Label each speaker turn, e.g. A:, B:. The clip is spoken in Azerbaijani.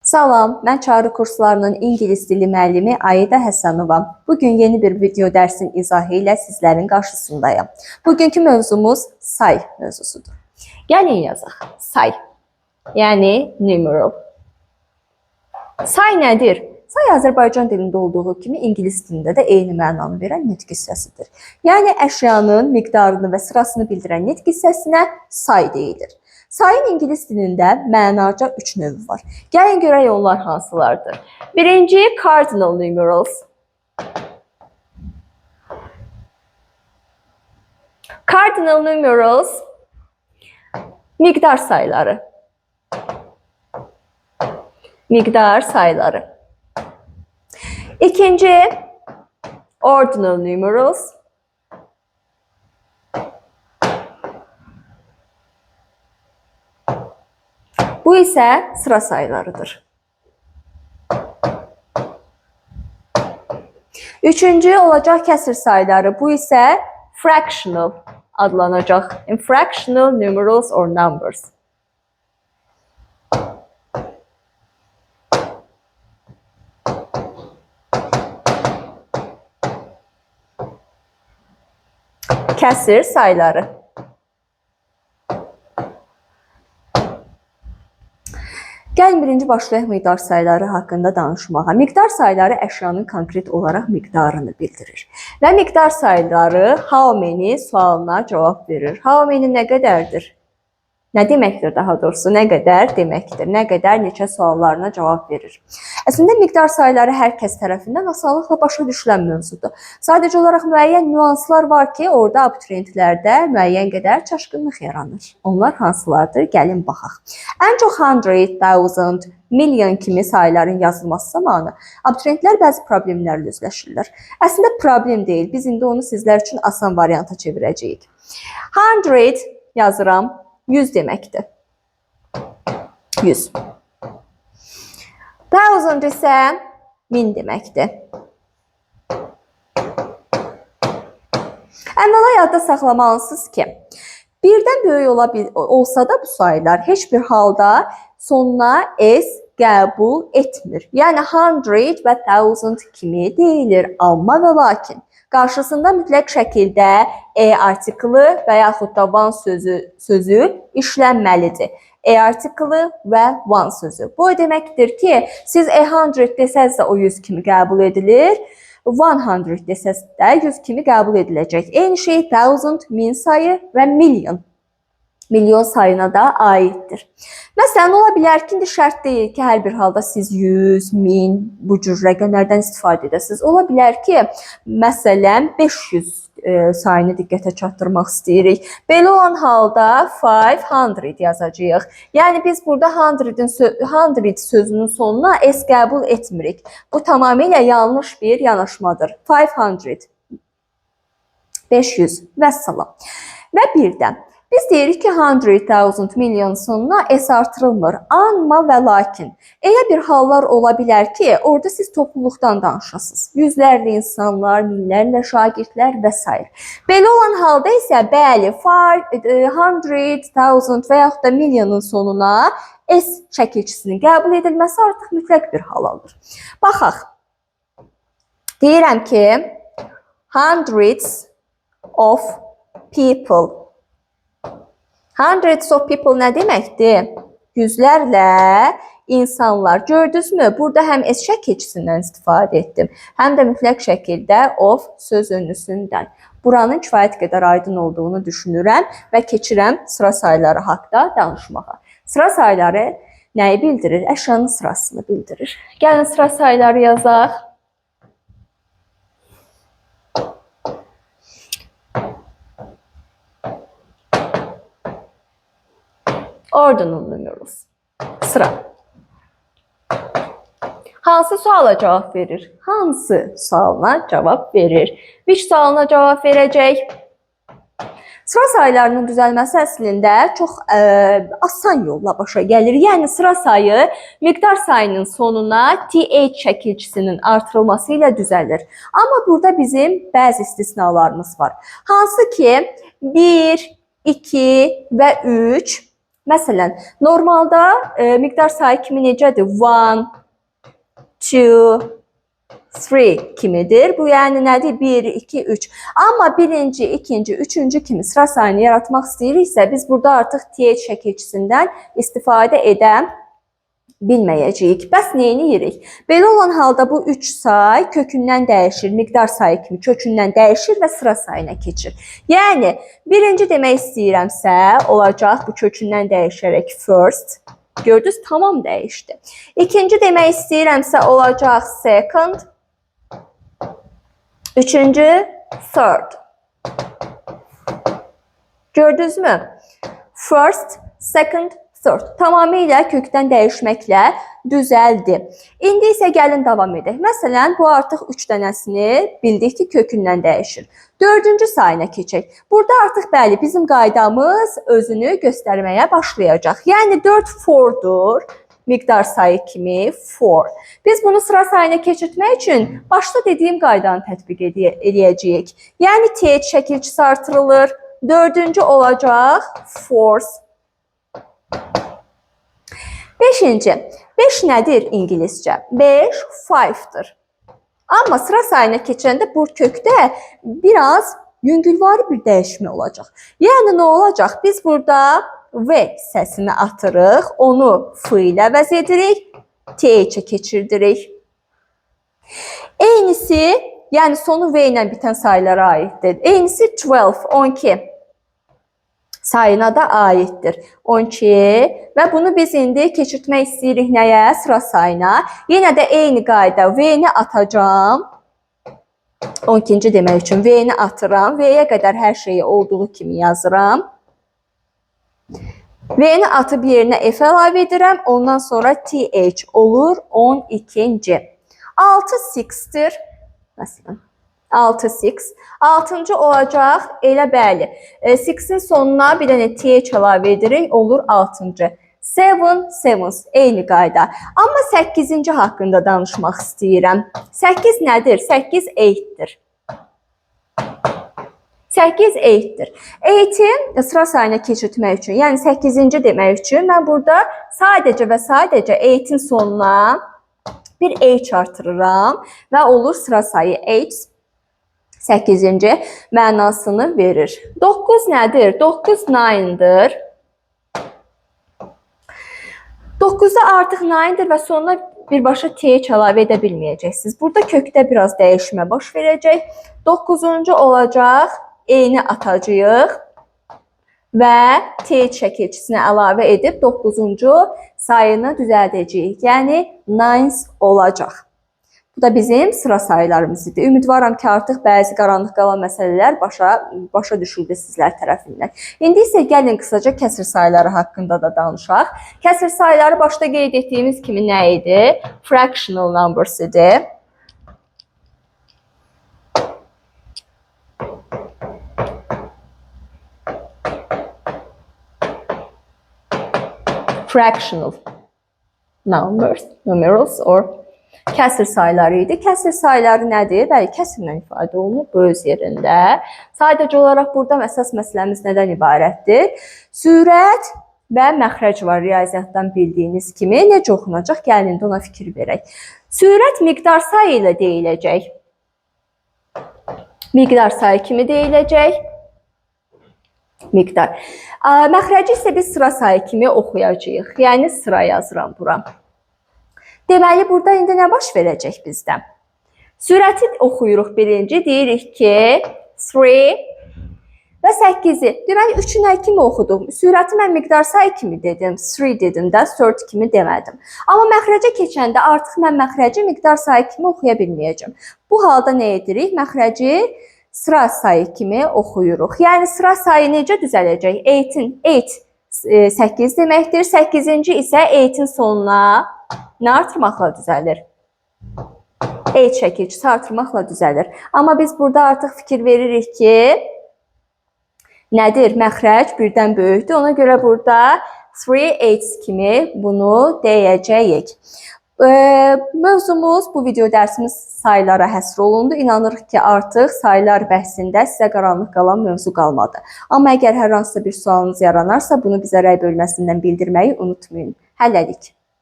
A: Salam, mən Çağrı kurslarının İngilis dili müəllimi Aida Həsənova. Bugün yeni bir video dərsin izahı ilə sizlərin qarşısındayım. Bugünkü mövzumuz say mövzusudur. Gəlin yazaq. Say, yəni numeral. Say nədir? Say Azərbaycan dilində olduğu kimi İngilis dilində də eyni mənanı verən nitq hissəsidir. Yəni əşyanın miqdarını və sırasını bildirən nitq hissəsinə say deyilir. Sayın İngilis dilində mənaca 3 növü var. Gəlin görək onlar hansılardır. Birinci, cardinal numerals. Cardinal numerals miqdar sayları. Miqdar sayları. İkinci, ordinal numerals. Bu isə sıra saylarıdır. Üçüncü olacaq kəsr sayları. Bu isə fractional adlanacaq. Fractional numerals or numbers. Kəsr sayları. Gəlin birinci başlayaq miqdar sayları haqqında danışmağa. Miqdar sayları əşyanın konkret olaraq miqdarını bildirir. Və miqdar sayları how many sualına cavab verir. How many nə qədərdir? Nə deməkdir daha doğrusu? Nə qədər deməkdir? Nə qədər neçə suallarına cavab verir. Əslində miqdar sayları hər kəs tərəfindən asanlıqla başa düşülən mövzudur. Sadəcə olaraq müəyyən nüanslar var ki, orada abituriyentlərdə müəyyən qədər çaşqınlıq yaranır. Onlar hansılardır? Gəlin baxaq. Ən çox 100, 1000, million kimi sayların yazılması zamanı abituriyentlər bəzi problemlərlə üzləşirlər. Əslində problem deyil. Biz indi onu sizlər üçün asan varianta çevirəcəyik. 100 yazıram. 100 deməkdir. 100. 1000 isə 1000 deməkdir. Əvvəla yadda saxlamalısınız ki, birdən böyük olsa da bu saylar heç bir halda sonuna s qəbul etmir. Yəni 100 və 1000 kimi deyilir. Amma və lakin qarşısında mütləq şəkildə artiklı və yaxud da one sözü işlənməlidir. Artiklı və one sözü. Bu deməkdir ki, siz 100 desəz də o 100 kimi qəbul edilir. 100 desəz də 100 kimi qəbul ediləcək. Eyni şey 1000, 1000 sayı və million. Milyon sayına da aiddir. Məsələn, ola bilər ki, indi şərt deyil ki, hər bir halda siz 100, 1000 bu cür rəqəmlərdən istifadə edəsiniz. Ola bilər ki, məsələn, 500 sayını diqqətə çatdırmaq istəyirik. Belə olan halda 500 yazacağıq. Yəni, biz burada 100 sözünün sonuna s qəbul etmirik. Bu tamamilə yanlış bir yanaşmadır. 500, 500 və salam. Və birdən. Biz deyirik ki, 100,000 milyon sonuna s artırılmır. Amma və lakin, elə bir hallar ola bilər ki, orada siz topluluqdan danışasınız. Yüzlərlə insanlar, minlərlə şagirdlər və s. Belə olan halda isə, bəli, 100,000 və yaxud da milyonun sonuna s çəkilçisinin qəbul edilməsi artıq mütləq bir hal alır. Baxaq. Deyirəm ki, hundreds of people. Hundreds of people nə deməkdir? Yüzlərlə insanlar. Gördünüzmü? Burada həm s şəkilçisindən istifadə etdim, həm də mütləq şəkildə of söz önlüsündən. Buranın kifayət qədər aydın olduğunu düşünürəm və keçirəm sıra sayları haqqında danışmağa. Sıra sayları nəyi bildirir? Əşyanın sırasını bildirir. Gəlin sıra sayları yazaq. Ordinal numerals. Sıra. Hansı suala cavab verir? Hansı sualına cavab verir? Which sualına cavab verəcək? Sıra saylarının düzəlməsi əslində çox asan yolla başa gəlir. Yəni sıra sayı miqdar sayının sonuna th çəkilçisinin artırılması ilə düzəlir. Amma burada bizim bəzi istisnalarımız var. Hansı ki 1, 2 və 3 Məsələn, normalda miqdar sayı kimi necədir? 1, 2, 3 kimidir. Bu yəni nədir? 1, 2, 3. Amma birinci, ikinci, üçüncü kimi sıra sayını yaratmaq istəyiriksə, biz burada artıq TH şəkilçisindən istifadə edə bilməyəcəyik. Bəs nə edirik? Belə olan halda bu 3 say kökündən dəyişir, miqdar sayı kimi kökündən dəyişir və sıra sayına keçir. Yəni, birinci demək istəyirəmsə, olacaq bu kökündən dəyişərək first. Gördünüz, tamam dəyişdi. İkinci demək istəyirəmsə, olacaq second. Üçüncü, third. Gördünüzmü? First, second, third. Tamamilə kökdən dəyişməklə düzəldi. İndi isə gəlin davam edək. Məsələn, bu artıq 3 dənəsini bildik ki, kökündən dəyişir. Dördüncü sayına keçək. Burada artıq bəli, bizim qaydamız özünü göstərməyə başlayacaq. Yəni 4 4-dur. Miqdar sayı kimi 4. Biz bunu sıra sayına keçirtmək üçün başda dediyim qaydanı tətbiq edəcəyik. Yəni TH şəkilçisi artırılır. Dördüncü olacaq fourth. Beşinci. 5 nədir ingiliscə? 5 5'dir. Amma sıra sayına keçəndə bu kökdə biraz yüngülvari bir dəyişmə olacaq. Yəni nə olacaq? Biz burada V səsini atırıq, onu F ilə əvəz edirik, TH-ə keçirdirik. Eynisi, yəni sonu V ilə bitən sayılara aiddir. Eynisi 12, 12 sayına da aiddir. 12 və bunu biz indi keçirtmək istəyirik nəyə? Sıra sayına. Yenə də eyni qayda V-ni atacağım. 12-ci demək üçün V-ni atıram. V-yə qədər hər şeyi olduğu kimi yazıram. V-ni atıb yerinə F əlavə edirəm. Ondan sonra TH olur 12-ci. 6 6'dir. Məsələn, 6 6. 6-cı olacaq, elə bəli. 6-in sonuna bir dənə TH əlavə edirik, olur 6-cı. 7 7, eyni qayda. Amma 8-ci haqqında danışmaq istəyirəm. 8 nədir? 8 8'dir. 8 8'dir. 8'i sıra sayına keçirtmək üçün, yəni 8-ci demək üçün mən burada sadəcə və sadəcə 8'in sonuna bir H artırıram və olur sıra sayı H. 8-ci mənasını verir. 9 nədir? 9 9'dir. 9'da artıq 9'dir və sonuna birbaşa TH əlavə edə bilməyəcəksiniz. Burada kökdə biraz dəyişmə baş verəcək. 9-cu olacaq, eyni atacağıq və TH şəkilçisini əlavə edib 9-cu sayını düzəldəcəyik. Yəni 9 olacaq. Bu da bizim sıra sayılarımız idi. Ümidvaram ki, artıq bəzi qaranlıq qalan məsələlər başa düşüldü sizlər tərəfindən. İndi isə gəlin qısaca kəsr sayıları haqqında da danışaq. Kəsr sayıları başda qeyd etdiyimiz kimi nə idi? Fractional numbers idi. Fractional numerals or kəsr sayıları idi. Kəsr sayıları nədir? Bəli, kəsrlə ifadə olunur bu öz yerində. Sadəcə olaraq burada əsas məsələmiz nədən ibarətdir? Sürət və məxrəc var riyaziyyatdan bildiyiniz kimi. Necə oxunacaq? Gəlin ona fikir verək. Sürət miqdar sayı ilə deyiləcək. Miqdar sayı kimi deyiləcək? Miqdar. Məxrəci isə biz sıra sayı kimi oxuyacağıq. Yəni sıra yazıram bura. Deməli, burada indi nə baş verəcək bizdə? Sürəti oxuyuruq birinci. Deyirik ki, 3 və 8'i. Deməli, 3'ü nə kimi oxudum? Sürəti mən miqdar sayı kimi dedim. 3 dedim də, 4 kimi demədim. Amma məxrəcə keçəndə artıq mən məxrəci miqdar sayı kimi oxuya bilməyəcəm. Bu halda nə edirik? Məxrəci sıra sayı kimi oxuyuruq. Yəni, sıra sayı necə düzələcək? 8 8 deməkdir. 8-ci isə 8'in sonuna nə artırmaqla düzəlir? H şəkilçisi artırmaqla düzəlir. Amma biz burada artıq fikir veririk ki, nədir? Məxrəc birdən böyükdür. Ona görə burada 3 8 kimi bunu deyəcəyik. Mövzumuz, bu video dərsimiz sayılara həsr olundu. İnanırıq ki, artıq sayılar bəhsində sizə qaranlıq qalan mövzu qalmadı. Amma əgər hər hansısa bir sualınız yaranarsa, bunu bizə rəy bölməsindən bildirməyi unutmayın. Hələlik.